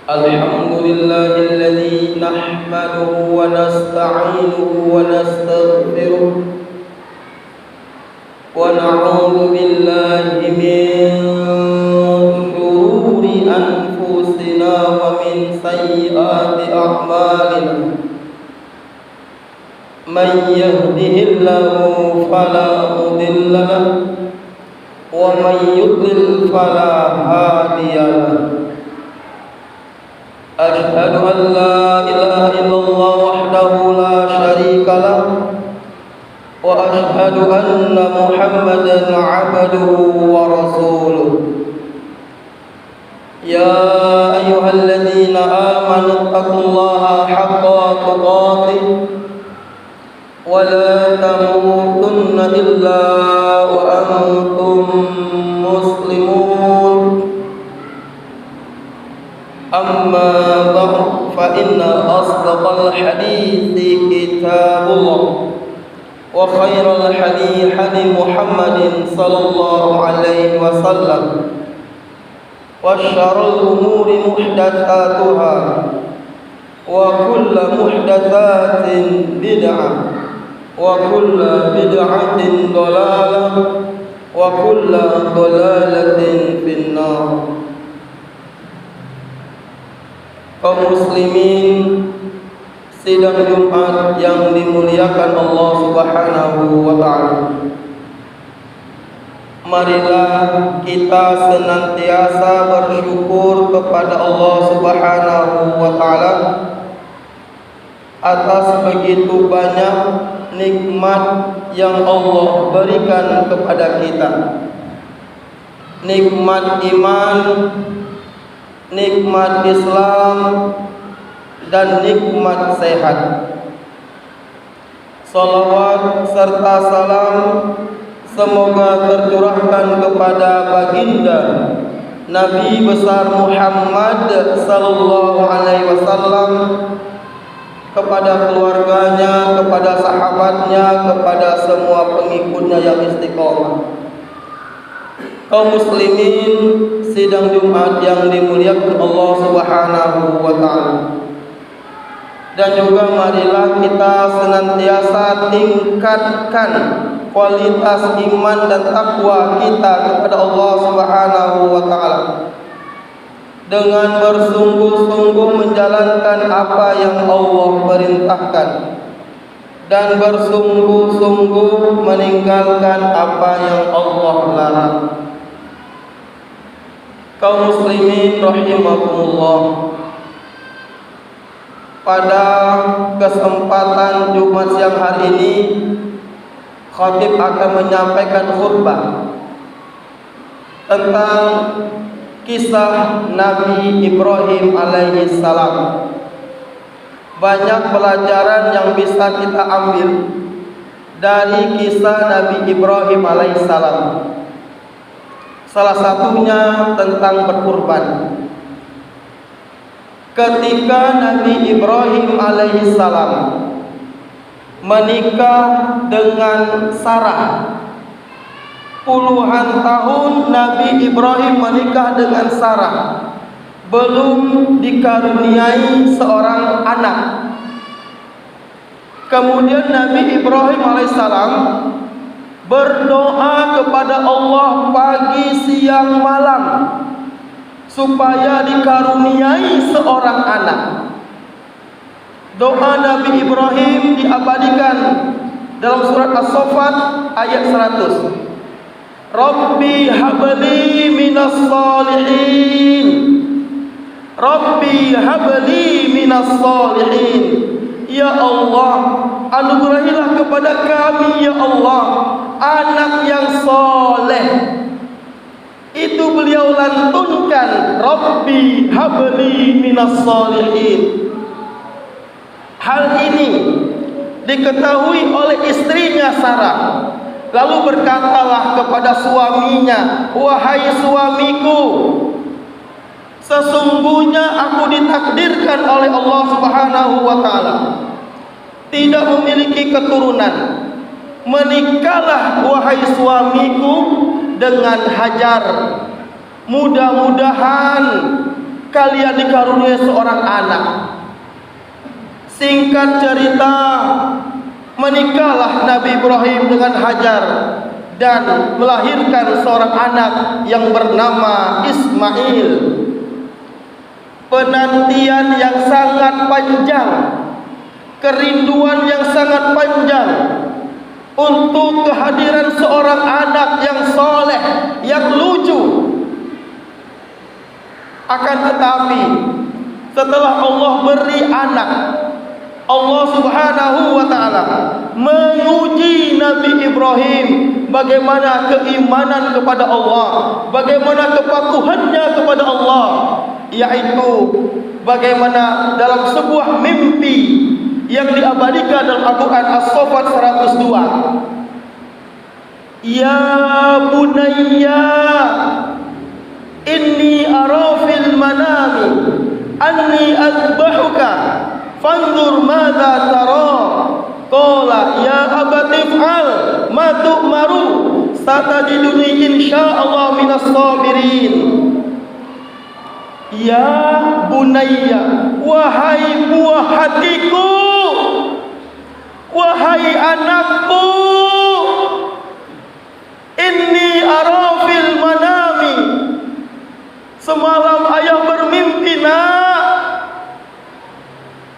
الحمد لله الذي نحمده ونستعينه ونستغفره ونعوذ بالله من شرور أنفسنا ومن سيئات أعمالنا من يهده الله فلا مضل له ومن يضلل فلا هادي له أشهد أن لا إله إلا الله وحده لا شريك له وأشهد أن محمدا عبده ورسوله يا أيها الذين آمنوا اتقوا الله حق تقاته ولا تموتن إلا وأنتم مسلمون أما بعد فإن أصدق الحديث كتاب الله وخير الحديث حديث محمد صلى الله عليه وسلم وشر الأمور محدثاتها وكل محدثات بدعة وكل بدعة ضلالة وكل ضلالة في النار. Kaum muslimin sidang Jumat yang dimuliakan Allah Subhanahu wa taala. Marilah kita senantiasa bersyukur kepada Allah Subhanahu wa taala atas begitu banyak nikmat yang Allah berikan kepada kita. Nikmat iman, nikmat Islam, dan nikmat sehat. Salawat serta salam semoga tercurahkan kepada baginda Nabi besar Muhammad sallallahu alaihi wasallam, kepada keluarganya, kepada sahabatnya, kepada semua pengikutnya yang istiqomah. Kaum muslimin sidang Jumat yang dimuliakan Allah Subhanahu wa taala. Dan juga marilah kita senantiasa tingkatkan kualitas iman dan takwa kita kepada Allah Subhanahu wa taala dengan bersungguh-sungguh menjalankan apa yang Allah perintahkan dan bersungguh-sungguh meninggalkan apa yang Allah larang. Kaum muslimin rahimakumullah, pada kesempatan Jumat siang hari ini khatib akan menyampaikan khutbah tentang kisah Nabi Ibrahim alaihi salam. Banyak pelajaran yang bisa kita ambil dari kisah Nabi Ibrahim alaihi salam. Salah satunya tentang berkurban. Ketika Nabi Ibrahim alaihi salam menikah dengan Sarah, puluhan tahun Nabi Ibrahim menikah dengan Sarah, belum dikaruniai seorang anak. Kemudian Nabi Ibrahim alaihissalam berdoa kepada Allah pagi, siang, malam supaya dikaruniai seorang anak. Doa Nabi Ibrahim diabadikan dalam surat As-Saffat ayat 100. Rabbi habli minas salihin. Rabbi habli minas salihin. Ya Allah, anugerahilah kepada kami ya Allah anak yang soleh. Itu beliau lantunkan, Rabbi habli minas salihin. Hal ini diketahui oleh istrinya Sarah. Lalu berkatalah kepada suaminya, wahai suamiku, sesungguhnya aku ditakdirkan oleh Allah Subhanahu wa taala tidak memiliki keturunan, menikahlah wahai suamiku dengan Hajar. Mudah-mudahan kalian dikaruniai seorang anak. Singkat cerita, menikahlah Nabi Ibrahim dengan Hajar dan melahirkan seorang anak yang bernama Ismail. Penantian yang sangat panjang, kerinduan yang sangat panjang untuk kehadiran seorang anak yang soleh, yang lucu. Akan tetapi setelah Allah beri anak, Allah Subhanahu wa ta'ala menguji Nabi Ibrahim bagaimana keimanan kepada Allah, bagaimana kepatuhannya kepada Allah, yaitu bagaimana dalam sebuah mimpi yang diabadikan dalam Al-Quran As-Saffat 102. Ya bunayya inni ara fil manami anni azbahuka fanzur madza tara. Qala ya abati fa'al ma tu'maru satajiduni insyaallah minas sabirin. Ya bunayya, wahai buah hatiku, wahai anakku, inni ara fil manami, semalam ayah bermimpi nak,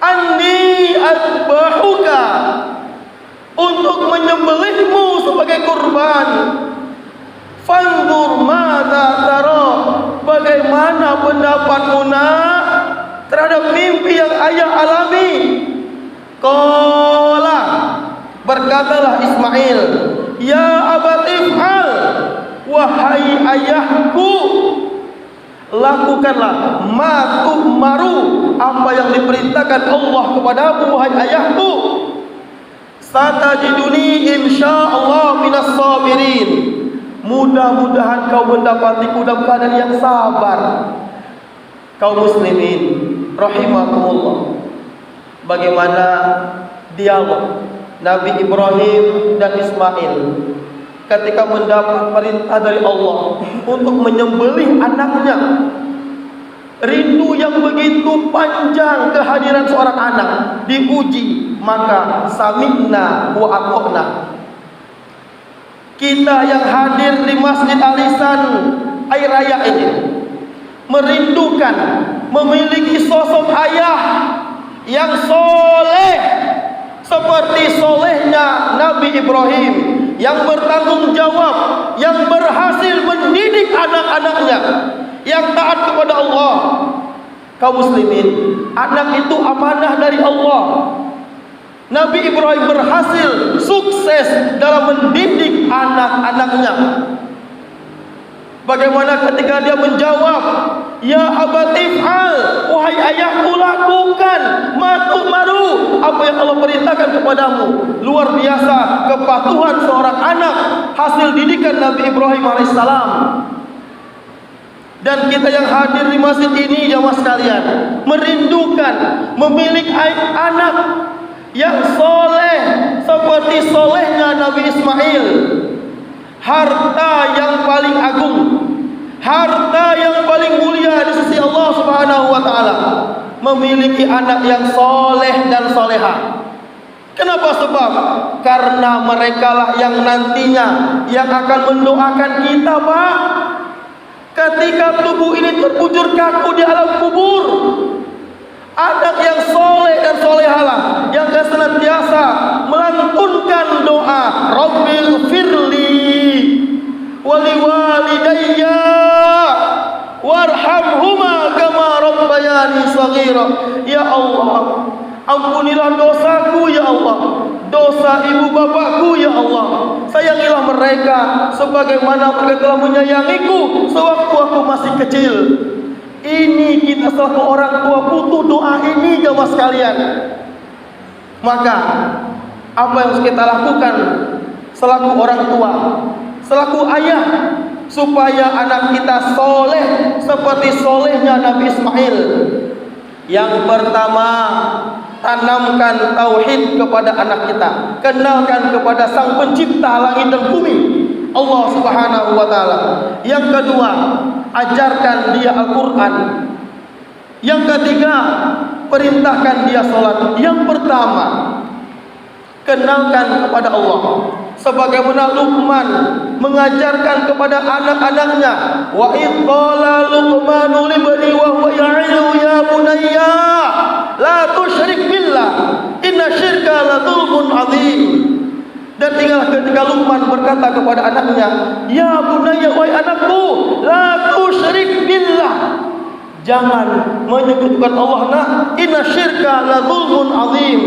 anni azbahuka, untuk menyembelihmu sebagai kurban. Fanzur madza tara, bagaimana pendapatmu nak terhadap mimpi yang ayah alami? Qala, berkatalah Ismail, ya abati fa'al, wahai ayahku, lakukanlah ma tu'maru, apa yang diperintahkan Allah kepadamu wahai ayahku. Satajiduni insyaallah minas sabirin, mudah-mudahan kau mendapatiku dalam keadaan yang sabar. Kaum muslimin rahimakumullah, bagaimana dialog Nabi Ibrahim dan Ismail ketika mendapat perintah dari Allah untuk menyembelih anaknya. Rindu yang begitu panjang kehadiran seorang anak diuji, maka sami'na wa ata'na. Kita yang hadir di Masjid Al-Ihsan Air Raya ini merindukan memiliki sosok ayah yang soleh seperti solehnya Nabi Ibrahim, yang bertanggung jawab, yang berhasil mendidik anak-anaknya, yang taat kepada Allah. Kaum muslimin, anak itu amanah dari Allah. Nabi Ibrahim berhasil sukses dalam mendidik anak-anaknya. Bagaimana ketika dia menjawab, ya abati fa'al, wahai ayahku, lakukan ma tu'maru, apa yang Allah perintahkan kepadamu. Luar biasa kepatuhan seorang anak, hasil didikan Nabi Ibrahim alaihissalam. Dan kita yang hadir di masjid ini, jamaah sekalian, merindukan memiliki anak yang soleh seperti solehnya Nabi Ismail. Harta yang paling agung, harta yang paling mulia di sisi Allah Subhanahu wa ta'ala, memiliki anak yang soleh dan soleha. Kenapa? Sebab karena merekalah yang nantinya yang akan mendoakan kita, Pak, ketika tubuh ini terbujur kaku di alam kubur. Anak yang soleh dan solehalah yang senantiasa melantunkan doa, Rabbil firli wali walidayya warhamhuma kama rabbayani shaghira. Ya Allah, ampunilah dosaku ya Allah, dosa ibu bapakku ya Allah. Sayangilah mereka sebagaimana mereka telah menyayangiku sewaktu aku masih kecil. Ini kita selaku orang tua butuh doa ini, jamaah sekalian. Maka apa yang harus kita lakukan selaku orang tua, selaku ayah, supaya anak kita soleh seperti solehnya Nabi Ismail? Yang pertama, tanamkan tauhid kepada anak kita, kenalkan kepada Sang Pencipta langit dan bumi, Allah Subhanahu wa taala. Yang kedua, ajarkan dia Al-Qur'an. Yang ketiga, perintahkan dia salat. Yang pertama, kenalkan kepada Allah. Sebagaimana Luqman mengajarkan kepada anak-anaknya, wa idh qala Luqmanu libni wa huwa ya'idu ya bunayya la tusyrik billah inna syirka la dzulmun adzim. Dan tinggal ketika Luqman berkata kepada anaknya, ya bunayya, wahai anakku, la tusyrik billah, jangan menyekutukan Allah. Nah, inna syirka la dzulmun adzim,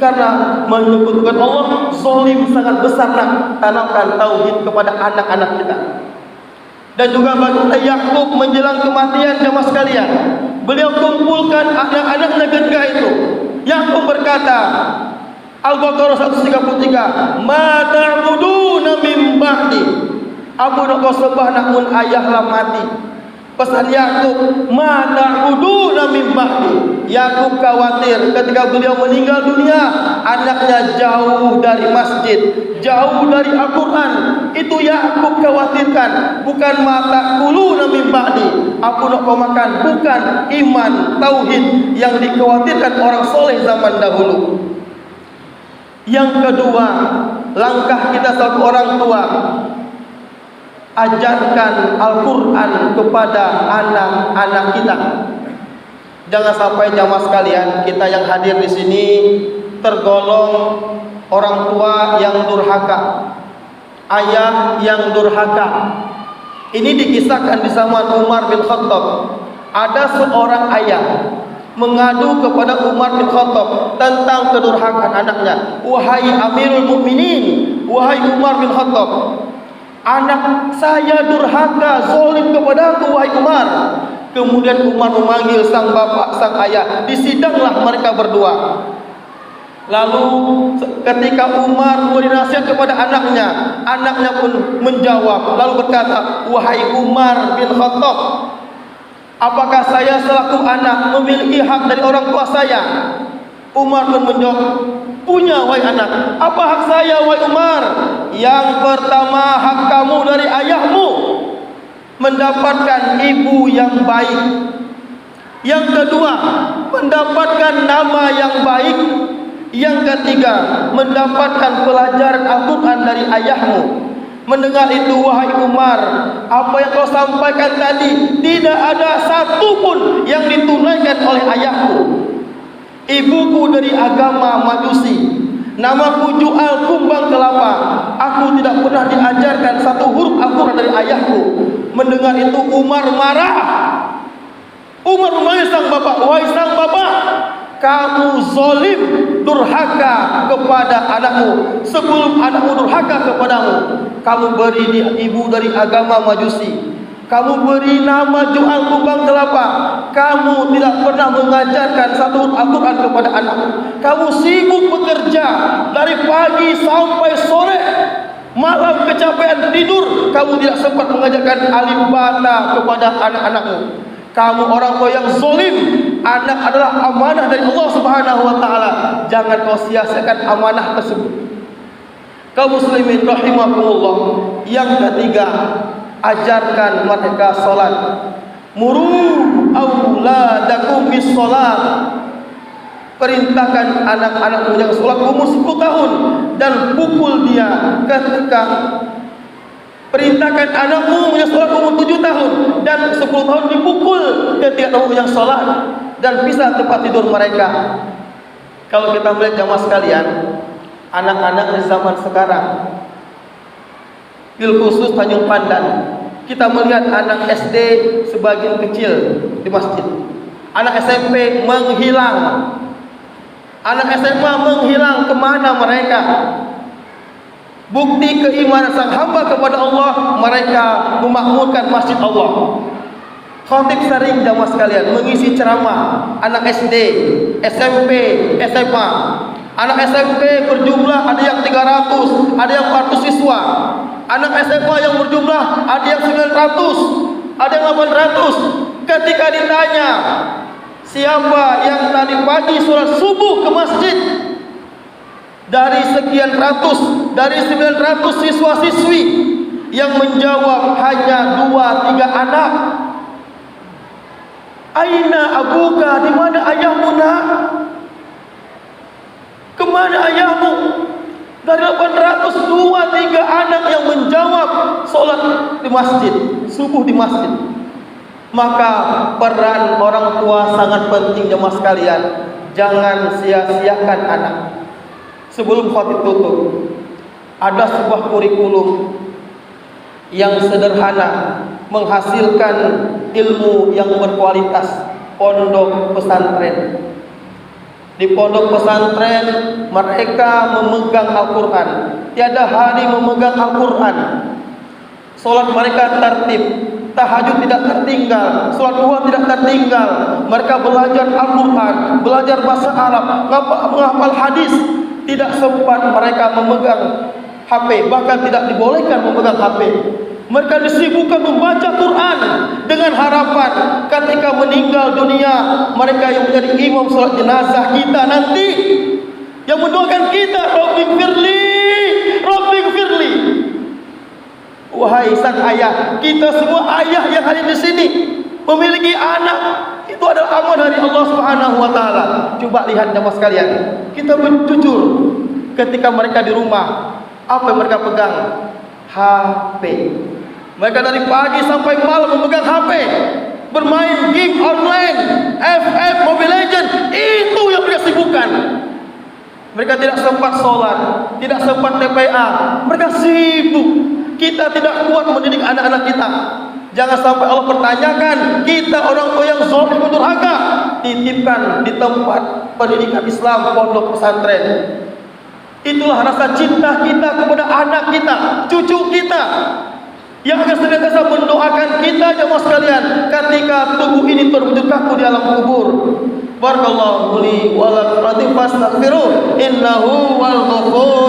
karena menyekutukan Allah zalim sangat besar. Nak, tanamkan tauhid kepada anak-anak kita. Dan juga bagaimana Yakub menjelang kematian, jemaah sekalian, beliau kumpulkan anak-anaknya ketika itu. Yakub berkata, Al-Baqarah 133, ma ta'buduna min ba'di, abu nak kau sembah namun ayahlah mati. Pesan Yakub, ma ta'buduna min ba'di. Yakub khawatir ketika beliau meninggal dunia, anaknya jauh dari masjid, jauh dari Al-Quran. Itu Yakub khawatirkan, bukan ma ta'kuluna min ba'di, apa nak kau makan, bukan iman, tauhid yang dikhawatirkan orang soleh zaman dahulu. Yang kedua, langkah kita sebagai orang tua, ajarkan Al-Quran kepada anak-anak kita. Jangan sampai jamaah sekalian, kita yang hadir di sini tergolong orang tua yang durhaka, ayah yang durhaka. Ini dikisahkan di zaman Umar bin Khattab. Ada seorang ayah mengadu kepada Umar bin Khattab tentang kedurhakaan anaknya. Wahai Amirul Mukminin, wahai Umar bin Khattab, anak saya durhaka, zalim kepada aku, wahai Umar. Kemudian Umar memanggil sang bapak, sang ayah. Disidanglah mereka berdua. Lalu ketika Umar memberi nasihat kepada anaknya, anaknya pun menjawab, lalu berkata, wahai Umar bin Khattab, apakah saya selaku anak memiliki hak dari orang tua saya? Umar pun menjawab, punya wahai anak. Apa hak saya wahai Umar? Yang pertama, hak kamu dari ayahmu, mendapatkan ibu yang baik. Yang kedua, mendapatkan nama yang baik. Yang ketiga, mendapatkan pelajaran Al-Quran dari ayahmu. Mendengar itu, wahai Umar, apa yang kau sampaikan tadi tidak ada satu pun yang ditunaikan oleh ayahku. Ibuku dari agama Majusi, namaku Ju'al kumbang kelapa. Aku tidak pernah diajarkan satu huruf Al-Quran dari ayahku. Mendengar itu Umar marah. Umar memanggil sang bapak, wahai sang bapak, kamu zalim, durhaka kepada anakmu. Sebelum anakmu durhaka kepadamu, kamu beri dia ibu dari agama Majusi, kamu beri nama Ju'al kumbang kelapa. Kamu tidak pernah mengajarkan satu Al-Quran kepada anakmu. Kamu sibuk bekerja dari pagi sampai sore, malam kecapean tidur, kamu tidak sempat mengajarkan alif bata kepada anak-anakmu. Kamu orang tua yang zalim. Anak adalah amanah dari Allah Subhanahu wa taala. Jangan kau sia-siakan amanah tersebut. Kaum muslimin rahimakumullah. Yang ketiga, ajarkan mereka salat. Muru auladakum bis salat. Perintahkan anak-anakmu yang salat umur 10 tahun dan pukul dia ketika perintahkan anakmu yang salat umur 7 tahun dan 10 tahun dipukul ketika kamu yang salat, dan pisah tempat tidur mereka. Kalau kita melihat jamaah sekalian, anak-anak di zaman sekarang, bil khusus Tanjung Pandan, kita melihat anak SD sebagian kecil di masjid, anak SMP menghilang, anak SMA menghilang. Kemana mereka? Bukti keimanan sang hamba kepada Allah, mereka memakmurkan masjid Allah. Khatib sering jamaah sekalian mengisi ceramah anak SD, SMP, SMA. Anak SMP berjumlah ada yang 300, ada yang 400 siswa. Anak SMA yang berjumlah ada yang 900, ada yang 800. Ketika ditanya, Siapa yang tadi pagi sholat subuh ke masjid, dari sekian ratus, dari 900 siswa-siswi yang menjawab hanya 2-3 anak. Aina abuka, di mana ayahmu nak? Kemana ayahmu? Dari 800, 2-3 anak yang menjawab sholat di masjid, subuh di masjid. Maka peran orang tua sangat penting jemaah sekalian. Jangan sia-siakan anak. Sebelum khotib tutup, ada sebuah kurikulum yang sederhana menghasilkan ilmu yang berkualitas. Pondok pesantren. Di pondok pesantren mereka memegang Al-Quran. Tiada hari memegang Al-Quran. Solat mereka tertib, tahajud tidak tertinggal, solat duha tidak tertinggal. Mereka belajar Al-Quran, belajar bahasa Arab, menghafal hadis. Tidak sempat mereka memegang HP, bahkan tidak dibolehkan memegang HP. Mereka disibukkan membaca Quran dengan harapan ketika meninggal dunia, mereka yang menjadi imam salat jenazah kita nanti, yang mendoakan kita, Rabbighfirli, Rabbighfirli. Wahai sang ayah, kita semua ayah yang hadir di sini memiliki anak, itu adalah amal dari Allah Subhanahu wa taala. Coba lihat jemaah sekalian, kita jujur ketika mereka di rumah, apa yang mereka pegang? HP. Mereka dari pagi sampai malam memegang HP, bermain game online, FF, Mobile Legends, itu yang mereka sibukkan. Mereka tidak sempat sholat, tidak sempat TPA, mereka sibuk. Kita tidak kuat mendidik anak-anak kita. Jangan sampai Allah pertanyakan kita orang tua yang zalim dan durhaka. Titipkan di tempat pendidikan Islam, pondok pesantren. Itulah rasa cinta kita kepada anak kita, cucu kita, yang akan senantiasa mendoakan kita jemaah sekalian ketika tubuh ini terwujud kaku di alam kubur. Barakallahu li wa lakum fastaghfiruh innahu wal ghafur